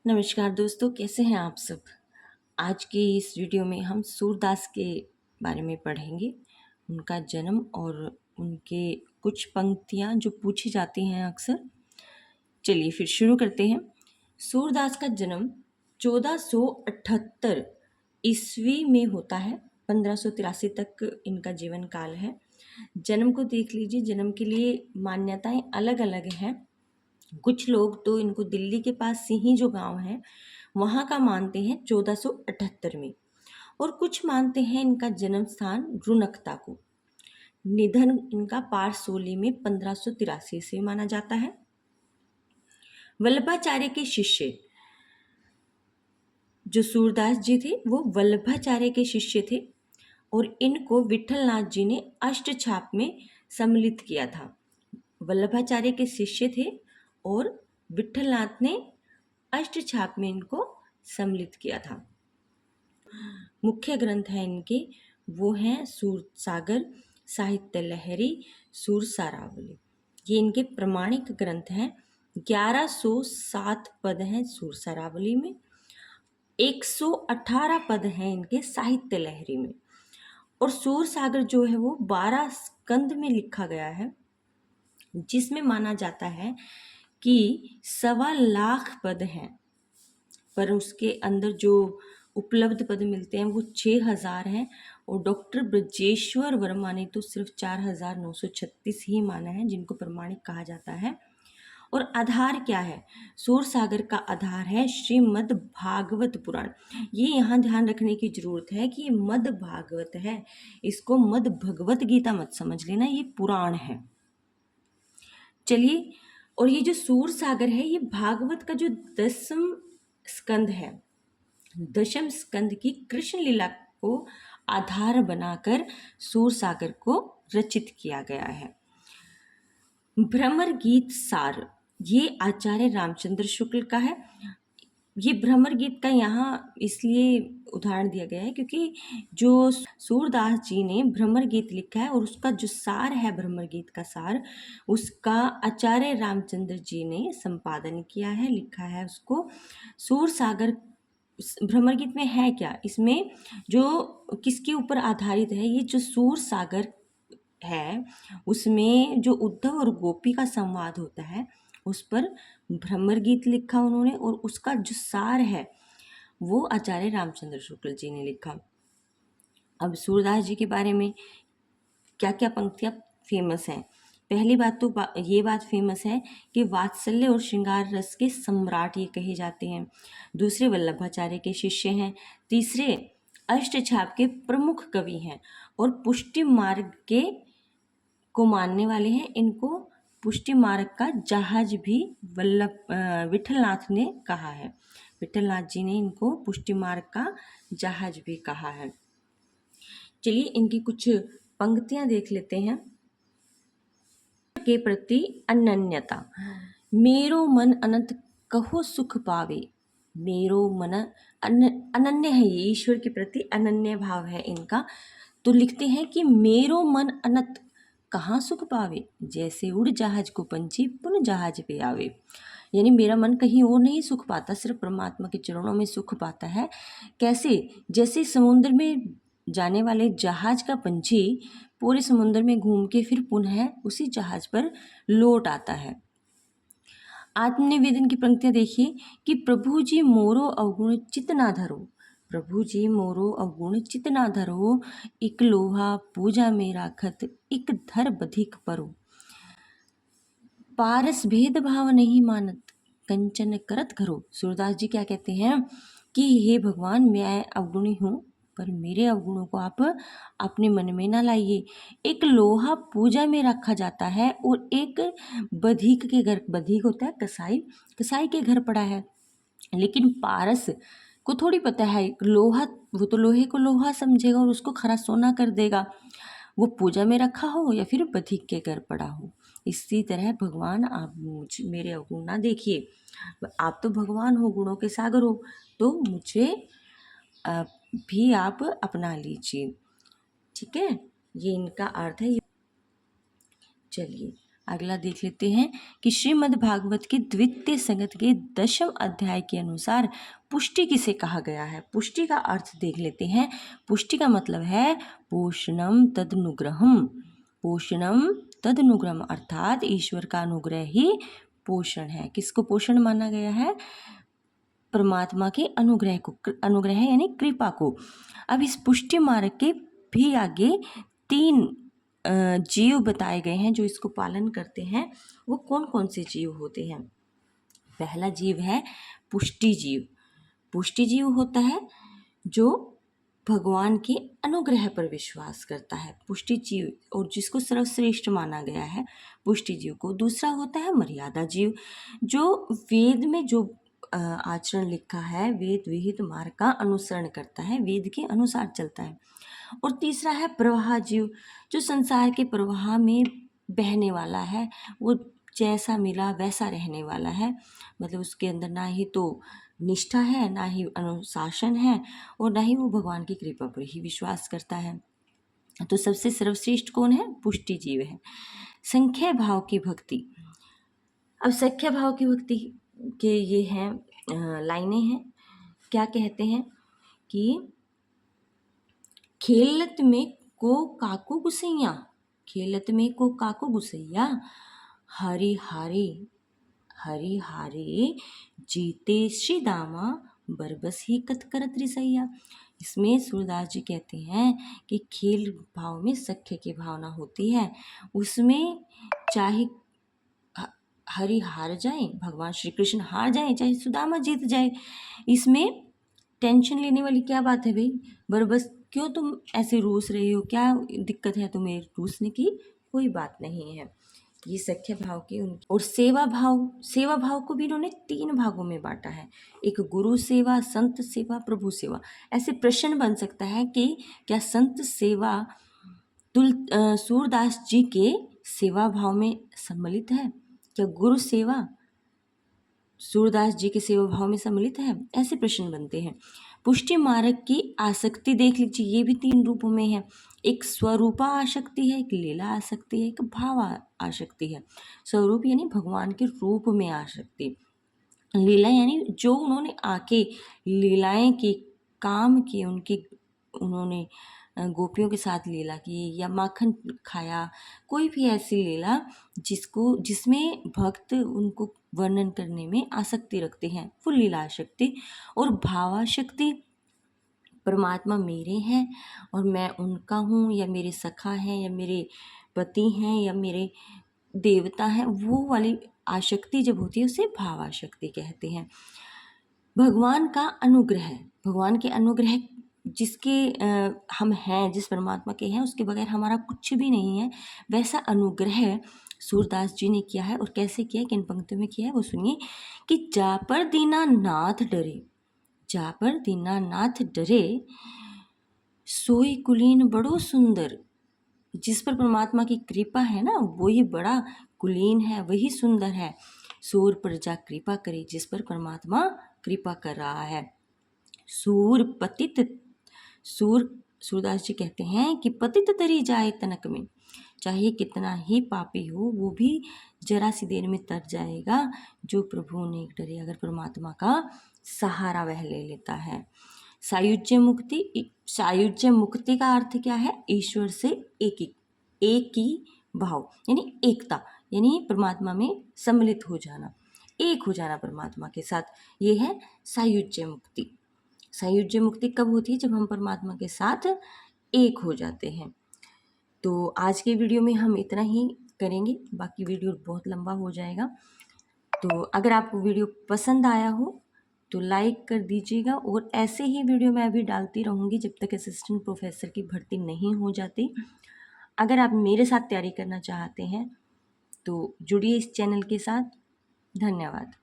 नमस्कार दोस्तों, कैसे हैं आप सब। आज के इस वीडियो में हम सूरदास के बारे में पढ़ेंगे, उनका जन्म और उनके कुछ पंक्तियां जो पूछी जाती हैं अक्सर। चलिए फिर शुरू करते हैं। सूरदास का जन्म 1478 ईस्वी में होता है। 1583 तक इनका जीवन काल है। जन्म को देख लीजिए, जन्म के लिए मान्यताएं अलग अलग हैं। कुछ लोग तो इनको दिल्ली के पास सिही जो गांव है वहाँ का मानते हैं 1478 में, और कुछ मानते हैं इनका जन्म स्थान रुनकता को। निधन इनका पारसोली में 1583 से माना जाता है। वल्लभाचार्य के शिष्य जो सूरदास जी थे वो वल्लभाचार्य के शिष्य थे, और इनको विठलनाथ जी ने अष्टछाप में सम्मिलित किया था। वल्लभाचार्य के शिष्य थे और विठलनाथ ने अष्टछाप में इनको सम्मिलित किया था। मुख्य ग्रंथ हैं इनके, वो हैं सूरसागर, साहित्य लहरी, सूरसारावली। ये इनके प्रमाणिक ग्रंथ हैं। 1107 पद हैं सूरसारावली में, 118 पद हैं इनके साहित्य लहरी में, और सूरसागर जो है वो 12 स्कंद में लिखा गया है, जिसमें माना जाता है कि 1.25 पद हैं, पर उसके अंदर जो उपलब्ध पद मिलते हैं वो 6000 हैं, और डॉक्टर ब्रजेश्वर वर्मा ने तो सिर्फ 4936 ही माना है, जिनको प्रमाणिक कहा जाता है। और आधार क्या है? सूरसागर का आधार है श्रीमद् भागवत पुराण। ये यहाँ ध्यान रखने की जरूरत है कि ये मद भागवत है, इसको मद भगवत गीता मत समझ लेना, ये पुराण है। चलिए, और ये जो सूरसागर है ये भागवत का जो 10वीं स्कंद है, 10वीं स्कंद की कृष्ण लीला को आधार बनाकर सूरसागर को रचित किया गया है। भ्रमर गीत सार ये आचार्य रामचंद्र शुक्ल का है। ये भ्रमर गीत का यहाँ इसलिए उदाहरण दिया गया है क्योंकि जो सूरदास जी ने भ्रमर गीत लिखा है और उसका जो सार है, भ्रमर गीत का सार, उसका आचार्य रामचंद्र जी ने संपादन किया है, लिखा है उसको। सूरसागर भ्रमर गीत में है क्या, इसमें जो किसके ऊपर आधारित है, ये जो सूरसागर है उसमें जो उद्धव और गोपी का संवाद होता है उस पर भ्रमर गीत लिखा उन्होंने, और उसका जो सार है वो आचार्य रामचंद्र शुक्ल जी ने लिखा। अब सूरदास जी के बारे में क्या क्या पंक्तियाँ फेमस हैं। पहली बात तो ये बात फेमस है कि वात्सल्य और श्रृंगार रस के सम्राट ये कहे जाते हैं। दूसरे वल्लभाचार्य के शिष्य हैं। तीसरे अष्टछाप के प्रमुख कवि हैं, और पुष्टि मार्ग के को मानने वाले हैं। इनको पुष्टि मार्ग का जहाज भी विठलनाथ ने कहा है। विठलनाथ जी ने इनको पुष्टि मार्ग का जहाज भी कहा है। चलिए इनकी कुछ पंक्तियां देख लेते हैं। के प्रति अनन्यता, मेरो मन अनंत कहो सुख पावे। मेरो मन अनन्य है, ये ईश्वर के प्रति अनन्य भाव है इनका। तो लिखते हैं कि मेरो मन अनंत कहाँ सुख पावे, जैसे उड़ जहाज को पंछी पुनः जहाज पे आवे। यानी मेरा मन कहीं और नहीं सुख पाता, सिर्फ परमात्मा के चरणों में सुख पाता है। कैसे? जैसे समुद्र में जाने वाले जहाज का पंछी पूरे समुद्र में घूम के फिर पुनः उसी जहाज पर लौट आता है। आत्मनिवेदन की पंक्तियां देखिए कि प्रभु जी मोरो अवगुण चित ना धरो। प्रभु जी मोरो अवगुण चित ना धरो, इक लोहा पूजा में राखत, इक धर बधिक परो। पारस भेद भाव नहीं मानत, कंचन करत घरो। सूरदास जी क्या कहते हैं कि हे भगवान, मैं अवगुणी हूँ, पर मेरे अवगुणों को आप अपने मन में ना लाइए। एक लोहा पूजा में रखा जाता है और एक बधिक के घर, बधिक होता है कसाई, कसाई के घर पड़ा है। लेकिन पारस को थोड़ी पता है लोहा, वो तो लोहे को लोहा समझेगा और उसको खरा सोना कर देगा, वो पूजा में रखा हो या फिर बधिक के घर पड़ा हो। इसी तरह भगवान आप मेरे अवगुण ना देखिए, आप तो भगवान हो, गुणों के सागर हो, तो मुझे भी आप अपना लीजिए। ठीक है, ये इनका अर्थ है। चलिए अगला देख लेते हैं कि श्रीमद् भागवत के द्वितीय संगत के 10वें अध्याय के अनुसार पुष्टि किसे कहा गया है। पुष्टि का अर्थ देख लेते हैं। पुष्टि का मतलब है पोषणम तदनुग्रहम। पोषणम तदनुग्रहम अर्थात ईश्वर का अनुग्रह ही पोषण है। किसको पोषण माना गया है? परमात्मा के अनुग्रह को। अनुग्रह यानी कृपा को। अब इस पुष्टि मार्ग के भी आगे 3 जीव बताए गए हैं जो इसको पालन करते हैं। वो कौन कौन से जीव होते हैं? पहला जीव है पुष्टि जीव। पुष्टि जीव होता है जो भगवान के अनुग्रह पर विश्वास करता है, पुष्टि जीव, और जिसको सर्वश्रेष्ठ माना गया है पुष्टि जीव को। दूसरा होता है मर्यादा जीव, जो वेद में जो आचरण लिखा है, वेद विहित मार्ग का अनुसरण करता है, वेद के अनुसार चलता है। और तीसरा है प्रवाह जीव, जो संसार के प्रवाह में बहने वाला है, वो जैसा मिला वैसा रहने वाला है। मतलब उसके अंदर ना ही तो निष्ठा है, ना ही अनुशासन है, और ना ही वो भगवान की कृपा पर ही विश्वास करता है। तो सबसे सर्वश्रेष्ठ कौन है? पुष्टि जीव है। संख्या भाव की भक्ति। अब संख्या भाव की भक्ति के ये हैं लाइनें हैं। क्या कहते हैं कि खेलत में को काको गुसैया, खेलत में को काको गुसैया, हरि हारे हरि हारे जीते श्री दामा, बरबस ही कत करत रिसैया। इसमें सूरदास जी कहते हैं कि खेल भाव में सख्य की भावना होती है। उसमें चाहे हरि हार जाए, भगवान श्री कृष्ण हार जाए, चाहे सुदामा जीत जाए, इसमें टेंशन लेने वाली क्या बात है भाई? बरबस क्यों तुम ऐसे रूस रहे हो? क्या दिक्कत है तुम्हें रूसने की? कोई बात नहीं है। ये सख्य भाव की उनकी। और सेवा भाव, सेवा भाव को भी इन्होंने 3 भागों में बांटा है। एक गुरु सेवा, संत सेवा, प्रभु सेवा। ऐसे प्रश्न बन सकता है कि क्या संत सेवा सूरदास जी के सेवा भाव में सम्मिलित है? क्या गुरु सेवा सूरदास जी के सेवा भाव में सम्मिलित है? ऐसे प्रश्न बनते हैं। पुष्टि मार्ग की आसक्ति देख लीजिए, ये भी 3 रूपों में है। एक स्वरूपा आसक्ति है, एक लीला आसक्ति है, एक भाव आसक्ति है। स्वरूप यानी भगवान के रूप में आसक्ति, लीला यानी जो उन्होंने आके लीलाएं की, काम किए, उन्होंने गोपियों के साथ लीला की या माखन खाया, कोई भी ऐसी लीला जिसमें भक्त उनको वर्णन करने में आसक्ति रखते हैं, वो लीला आसक्ति। और भावाशक्ति, परमात्मा मेरे हैं और मैं उनका हूँ, या मेरे सखा हैं, या मेरे पति हैं, या मेरे देवता हैं, वो वाली आसक्ति जब होती है उसे भावाशक्ति कहते हैं। भगवान का अनुग्रह, भगवान के अनुग्रह जिसके हम हैं, जिस परमात्मा के हैं, उसके बगैर हमारा कुछ भी नहीं है, वैसा अनुग्रह सूरदास जी ने किया है। और कैसे किया है, किन पंक्तियों में किया है, वो सुनिए कि जा पर दीनानाथ डरे, जा पर दीनानाथ डरे, सोई कुलीन बड़ो सुंदर। जिस पर परमात्मा की कृपा है ना, वही बड़ा कुलीन है, वही सुंदर है। सूर पर जा कृपा करे, जिस पर परमात्मा कृपा कर रहा है। सूर पतित, सूरदास जी कहते हैं कि पतित तरी जाए तनक में, चाहे कितना ही पापी हो वो भी जरा सी देर में तर जाएगा जो प्रभु ने डरे, अगर परमात्मा का सहारा वह ले लेता है। सायुज्य मुक्ति, सायुज्य मुक्ति का अर्थ क्या है? ईश्वर से एक ही भाव यानी एकता, यानी परमात्मा में सम्मिलित हो जाना, एक हो जाना परमात्मा के साथ, ये है सायुज्य मुक्ति। सायुज्य मुक्ति कब होती है? जब हम परमात्मा के साथ एक हो जाते हैं। तो आज के वीडियो में हम इतना ही करेंगे, बाकी वीडियो बहुत लंबा हो जाएगा। तो अगर आपको वीडियो पसंद आया हो तो लाइक कर दीजिएगा, और ऐसे ही वीडियो मैं अभी डालती रहूँगी जब तक असिस्टेंट प्रोफेसर की भर्ती नहीं हो जाती। अगर आप मेरे साथ तैयारी करना चाहते हैं तो जुड़िए इस चैनल के साथ। धन्यवाद।